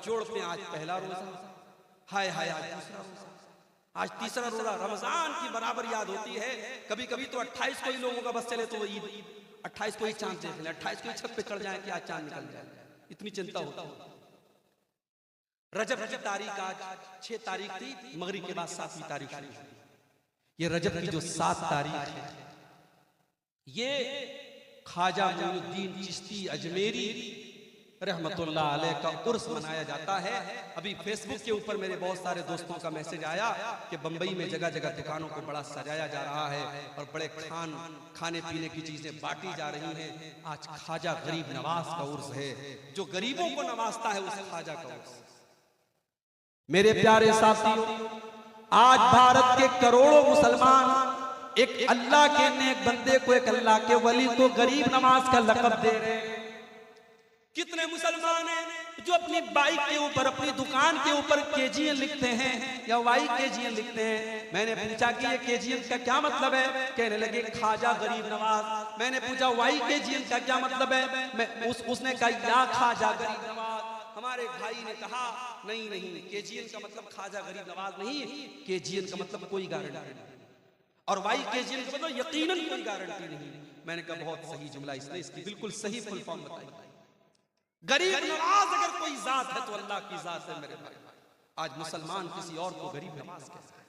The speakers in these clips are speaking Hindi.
जोड़ते हैं, आज पहला रोजा, हाय हाय आज दूसरा रोजा, आज तीसरा रोजा। रमजान की बराबर याद होती है। कभी कभी तो 28 को ही लोगों का बस चले तो वो ईद, 28 को ही चांद देख ले, 28 को ही छत पे चढ़ जाए कि आज चांद निकल जाए, इतनी चिंता होता है। रजब की तारीख आज 6 तारीख थी, मगरिब के बाद 7वीं तारीख शुरू हुई। ये रजब की जो 7 तारीख है, ये ख्वाजा मोइनुद्दीन चिश्ती अजमेरी रहमतुल्लाह अलैह का उर्स मनाया जाता है। अभी फेसबुक के ऊपर मेरे बहुत सारे दोस्तों का मैसेज आया कि बंबई में जगह जगह दुकानों को बड़ा सजाया जा रहा है और बड़े खाने पीने की चीजें बांटी जा रही हैं। आज ख्वाजा गरीब नवाज का उर्स है, जो गरीबों को नवाजता है उस ख्वाजा का उर्स। मेरे प्यारे साथियों, आज भारत के करोड़ों मुसलमान एक अल्लाह के नेक बंदे को, एक अल्लाह के वली को गरीब नवाज का लक़ब दे रहे हैं। कितने मुसलमान हैं जो अपनी बाइक के ऊपर, अपनी दुकान के ऊपर KGN लिखते हैं या YKGN लिखते हैं। मैंने पूछा कि ये KGN का क्या मतलब है, कहने लगे ख्वाजा गरीब नवाज। मैंने पूछा YKGN का क्या मतलब है, उसने कहा या ख्वाजा गरीब नवाज। हमारे भाई ने कहा नहीं नहीं, KGN का मतलब ख्वाजा गरीब नवाज नहीं, KGN का मतलब कोई गारंटी नहीं, और YKGN का मतलब यकीनन कोई गारंटी नहीं। मैंने कहा बहुत सही जुमला, इसने इसकी बिल्कुल सही फुल फॉर्म बताई। गरीब नवाज अगर कोई जात है तो अल्लाह की जात है मेरे भाई। आज मुसलमान किसी और को गरीब नवाज कहता है।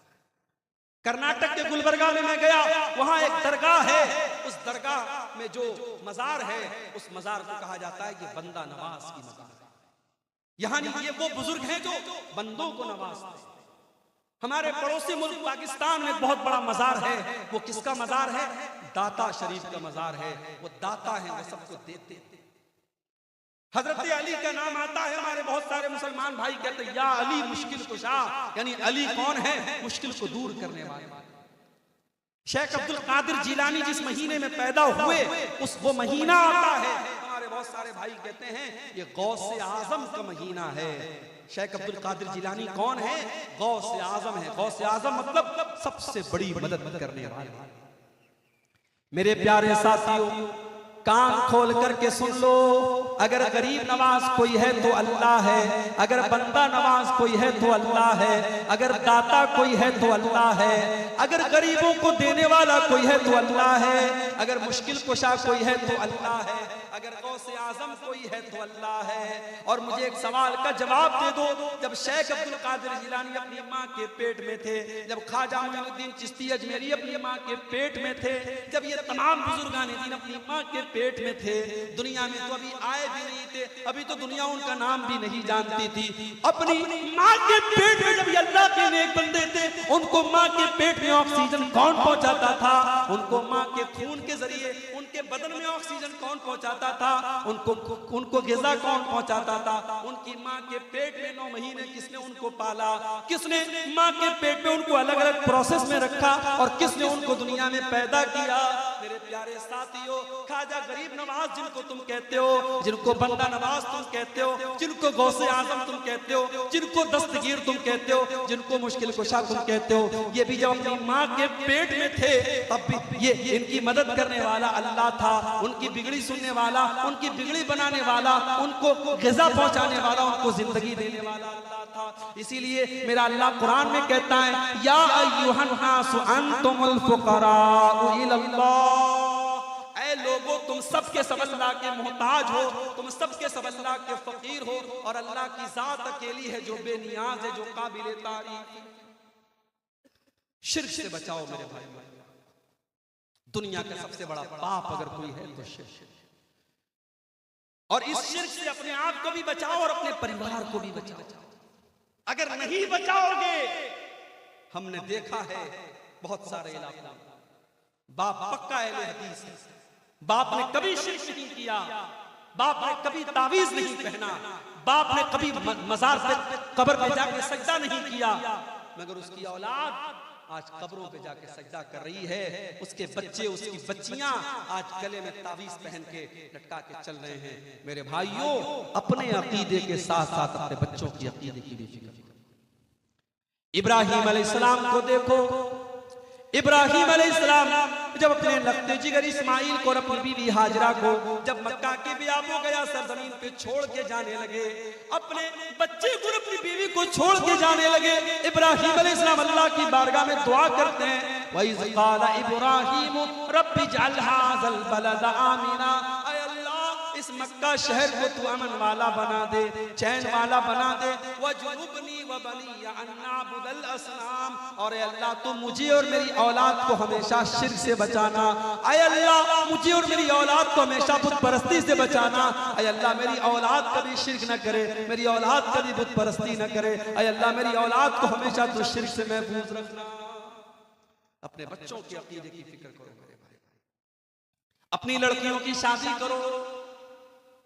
कर्नाटक के गुलबर्गा में मैं गया, वहां एक दरगाह है, उस दरगाह में जो मजार है, उस मजार को कहा जाता है कि बंदा नवाज की मजार है। यहाँ ये वो बुजुर्ग हैं जो बंदों को नवाजते हैं। हमारे पड़ोसी मुल्क पाकिस्तान में बहुत बड़ा मजार है, वो किसका मजार है? दाता शरीफ का मजार है। वो दाता है, वो सबको देते हैं। हजरत अली का नाम आता है, हमारे बहुत सारे मुसलमान भाई कहते हैं या अली मुश्किल कुशा, यानी अली कौन है? मुश्किल को दूर करने वाला। शेख अब्दुल कादिर जिलानी जिस महीने में पैदा हुए, उस वो महीना आता है, हमारे बहुत सारे भाई कहते हैं ये गौसे आजम का महीना है। शेख अब्दुल कादिर जिलानी कौन है? गौसे आजम है। गौसे आजम मतलब सबसे बड़ी मदद करने वाला। मेरे प्यारे साथियों, कान खोल करके सुन लो, अगर गरीब नवाज कोई है तो अल्लाह है, अगर बंदा नवाज कोई है तो अल्लाह है, अगर दाता कोई है तो अल्लाह है, अगर गरीबों को देने वाला कोई है तो अल्लाह है, अगर मुश्किल कुशा कोई है तो अल्लाह है, अगर गौसे आजम कोई है तो अल्लाह है। और मुझे एक सवाल का जवाब दे दो, जब शेख अब्दुल कादिर जिलानी अपनी माँ के पेट में थे, जब ख्वाजा मोइनुद्दीन चिश्ती अजमेरी अपनी माँ के पेट में थे, जब ये तमाम बुजुर्गान दीन अपनी माँ के पेट में थे, दुनिया में तो अभी आए भी नहीं थे, अभी तो दुनिया उनका नाम भी नहीं जानती थी। अपनी माँ के पेट में जब ये अल्लाह के नेक बंदे थे, उनको माँ के पेट में ऑक्सीजन कौन पहुंचाता था? उनको माँ के खून के जरिए उनके बदन में ऑक्सीजन कौन पहुंचाता था? उनको ग़िज़ा कौन पहुंचाता था? उनकी माँ के पेट में 9 महीने किसने उनको पाला? किसने माँ के पेट में उनको अलग अलग प्रोसेस में रखा और किसने उनको दुनिया में पैदा किया? मेरे प्यारे साथियों, ख्वाजा गरीब नवाज जिनको तुम कहते हो, जिनको बंदा नवाज तुम कहते हो, जिनको गौसे आजम तुम कहते हो, जिनको दस्तगीर तुम कहते हो, जिनको मुश्किल कुशा तुम कहते हो, ये भी जब अपनी माँ के पेट में थे तब भी ये इनकी मदद करने वाला अल्लाह था। उनकी बिगड़ी सुनने वाला, उनकी बिगड़ी बनाने वाला, उनको ग़िज़ा पहुंचाने वाला, उनको जिंदगी देने वाला अल्लाह था। इसीलिए मेरा अल्लाह कुरान में कहता है या अय्युहन नासु अंतुमुल फुक़राउ इलल्लाह, ऐ लोगों तुम सबके सब अल्लाह के मोहताज हो, तुम सबके सब अल्लाह के फकीर हो, और अल्लाह की जात अकेली है जो बेनियाज है, जो काबिल तारीफ। शिर्क से बचाओ मेरे भाई, दुनिया का सबसे बड़ा पाप अगर कोई है तो शिर्क, और इस शिर्क से अपने आप को भी बचाओ और अपने परिवार को भी बचाओ। अगर नहीं बचाओगे, हमने देखा है बहुत सारे इलाकों में बाप पक्का अहले हदीस है, बाप ने कभी शिर्क नहीं किया, बाप ने कभी तावीज नहीं पहना, बाप ने कभी मजार पे कब्र पे जाके सजदा नहीं किया, मगर उसकी औलाद आज कब्रों पे जाके सजदा कर रही है। उसके बच्चे, उसकी बच्चियां आज गले में तावीज पहन के लटका के चल रहे हैं। मेरे भाइयों, अपने अकीदे के साथ साथ अपने बच्चों की अकीदे की भी फिक्र। इब्राहिम अलैहिस्सलाम को देखो, इब्राहिम अलैहिस्सलाम जब अपने लगते जिगर इस्माइल को और अपनी बीवी हाजरा को जब मक्का के बियाबो गया सरजमीन पे छोड़ के जाने लगे, अपने बच्चे को अपनी बीवी को छोड़ के जाने लगे। इब्राहिम अलैहिस्सलाम अल्लाह की बारगाह में दुआ करते हैं, वइज़ क़ाला इब्राहीम रब्बि जअल हाज़ल बलद आमिना, ऐ अल्लाह इस मक्का शहर को तू अमन वाला बना दे, चैन वाला बना दे। वजुनुबनी व बनी अन नअबुदल असनाम, और अल्लाह तू मुझे और मेरी औलाद को हमेशा शिर्क से बचाना। ऐ अल्लाह मुझे और मेरी औलाद को हमेशा बुत परस्ती से बचाना। ऐ अल्लाह मेरी औलाद कभी शिर्क न करे, मेरी औलाद कभी बुत परस्ती न करे। ऐ अल्लाह मेरी औलाद को हमेशा तू शिर्क से महफूज रखना। अपने बच्चों के अकीदे की फिक्र करो मेरे भाई। अपनी लड़कियों की शादी करो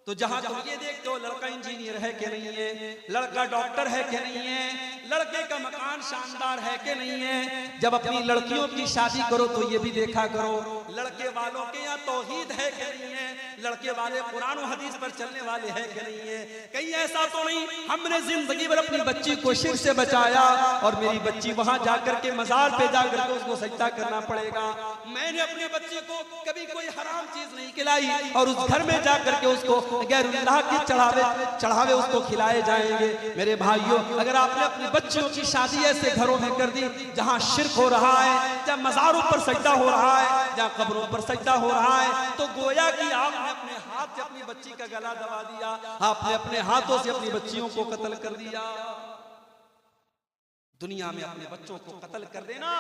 तो जहां तुम ये देखते हो लड़का इंजीनियर है कि नहीं है, लड़का डॉक्टर है कि नहीं है, लड़के का मकान शानदार है कि नहीं है, जब अपनी लड़कियों की शादी करो तो ये भी देखा करो लड़के वालों के यहाँ तौहीद है कि नहीं है, लड़के वाले कुरान और हदीस पर चलने वाले हैं कि नहीं है। कहीं ऐसा तो नहीं हमने जिंदगी भर अपनी बच्ची को शिर्क से बचाया और मेरी बच्ची वहां जाकर के मजार पे जाकर के उसको सजदा करना पड़ेगा। मैंने अपने बच्चे को कभी कोई हराम चीज नहीं खिलाई और उस घर में जाकर के उसको गैरुल्लाह के चढ़ावे उसको खिलाए जाएंगे। मेरे भाइयों, अगर आपने अपने बच्चों की शादी ऐसे घरों में कर दी जहां शिर्क हो रहा है, जहां मज़ारों पर सजदा हो रहा है, जहां कब्रों पर सजदा हो रहा है, तो गोया कि आपने अपने हाथ से अपनी बच्ची का गला दबा दिया, आपने अपने हाथों से अपनी बच्चियों को कत्ल कर दिया। दुनिया में अपने बच्चों को कत्ल कर देना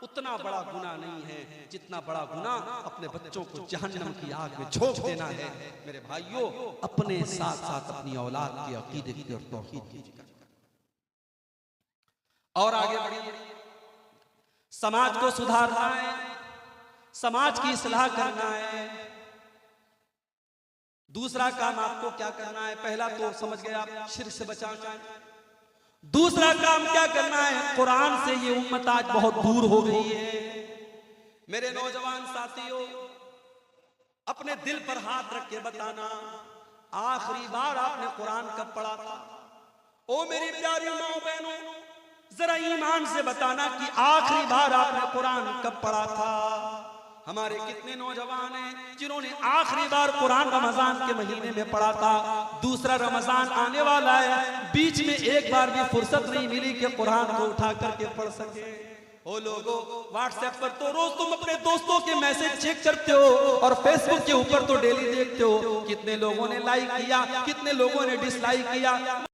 उतना बड़ा गुनाह नहीं है जितना बड़ा गुनाह अपने बच्चों को जहन्नम की आग में झोंक देना है। मेरे भाइयों, अपने साथ साथ अपनी औलाद के अकीदे की और तौहीद की जिक्र और आगे बढ़िए। समाज को सुधारना है, समाज की इस्लाह करना है। दूसरा काम आपको क्या करना है? पहला तो समझ गए आप, शिर्क से बचाना है। दूसरा काम क्या करना है? कुरान से ये उम्मत आज बहुत दूर हो गई है। मेरे नौजवान साथियों, अपने दिल पर हाथ रख के बताना, आखिरी बार आपने कुरान कब पढ़ा था? ओ मेरी प्यारी माओ बहनों, जरा ईमान से बताना कि आखिरी बार आपने कुरान कब पढ़ा था? हमारे कितने नौजवान हैं जिन्होंने आखिरी बार कुरान रमजान के महीने में पढ़ा था। दूसरा रमजान आने वाला है, बीच में एक बार भी फुर्सत नहीं मिली कि कुरान को उठा करके पढ़ सके। ओ लोगों, व्हाट्सएप पर तो रोज तुम अपने दोस्तों के मैसेज चेक करते हो और फेसबुक के ऊपर तो डेली देखते हो कितने लोगों ने लाइक किया, कितने लोगों ने डिसलाइक किया।